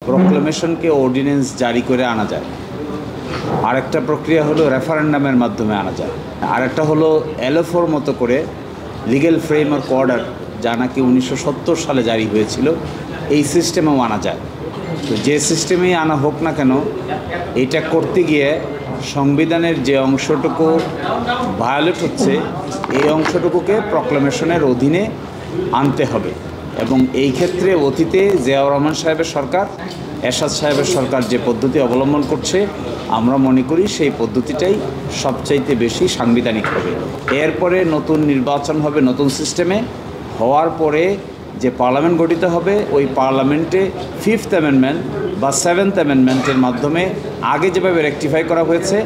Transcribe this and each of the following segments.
প্রক্লেমেশনকে ordinance জারি করে আনা যায়, আরেকটা প্রক্রিয়া হলো রেফারেন্ডামের মাধ্যমে আনা যায়, আরেকটা হলো এলএফওর মতো করে লিগ্যাল ফ্রেমওয়ার্ক অর্ডার, যা নাকি 1970 সালে জারি হয়েছিল, এই সিস্টেমেও আনা যায়। তো যে সিস্টেমেই আনা হোক না কেন, এটা করতে গিয়ে সংবিধানের যে অংশটুকু ভায়োলেট হচ্ছে এই অংশটুকুকে প্রক্লেমেশনের অধীনে আনতে হবে। এবং এই ক্ষেত্রে অতীতে জিয়াউর রহমান সাহেবের সরকার, এরশাদ সাহেবের সরকার যে পদ্ধতি অবলম্বন করছে, আমরা মনে করি সেই পদ্ধতিটাই সবচাইতে বেশি সাংবিধানিক হবে। এরপরে নতুন নির্বাচন হবে নতুন সিস্টেমে, হওয়ার পরে যে পার্লামেন্ট গঠিত হবে ওই পার্লামেন্টে 5th অ্যামেন্ডমেন্ট বা 7th অ্যামেন্ডমেন্টের মাধ্যমে আগে যেভাবে রেকটিফাই করা হয়েছে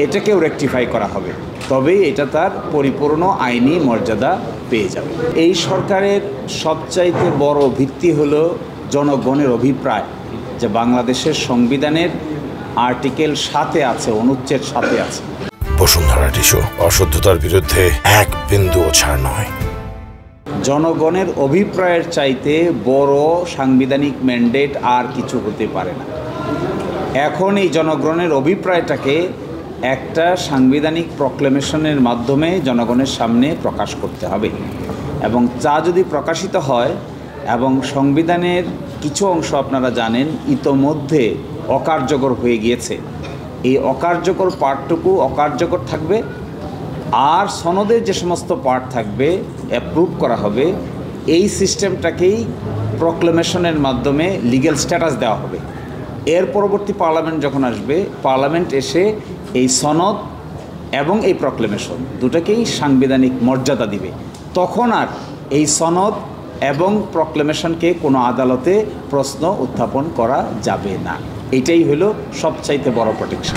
এটাকেও রেকটিফাই করা হবে, তবেই এটা তার পরিপূর্ণ আইনি মর্যাদা পেয়ে যাবে। এই সরকারের সবচাইতে বড় ভিত্তি হলো জনগণের অভিপ্রায়, যে বাংলাদেশের সংবিধানের আর্টিকেল 7-এ আছে, অনুচ্ছেদ 7-এ আছে। বসুন্ধরা টিস্যু, অশুদ্ধতার বিরুদ্ধে এক বিন্দুও ছাড় নয়। জনগণের অভিপ্রায়ের চাইতে বড় সাংবিধানিক ম্যান্ডেট আর কিছু হতে পারে না। এখন এই জনগণের অভিপ্রায়টাকে একটা সাংবিধানিক প্রক্লেমেশনের মাধ্যমে জনগণের সামনে প্রকাশ করতে হবে, এবং তা যদি প্রকাশিত হয় এবং সংবিধানের কিছু অংশ আপনারা জানেন ইতোমধ্যে অকার্যকর হয়ে গিয়েছে, এই অকার্যকর পার্টটুকু অকার্যকর থাকবে, আর সনদের যে সমস্ত পার্ট থাকবে অ্যাপ্রুভ করা হবে, এই সিস্টেমটাকেই প্রক্লেমেশনের মাধ্যমে লিগ্যাল স্ট্যাটাস দেওয়া হবে। এর পরবর্তী পার্লামেন্ট যখন আসবে, পার্লামেন্ট এসে এই সনদ এবং এই প্রক্লেমেশন দুটাকেই সাংবিধানিক মর্যাদা দিবে। তখন আর এই সনদ এবং প্রক্লেমেশনকে কোনো আদালতে প্রশ্ন উত্থাপন করা যাবে না। এটাই হলো সবচাইতে বড় প্রোটেকশন।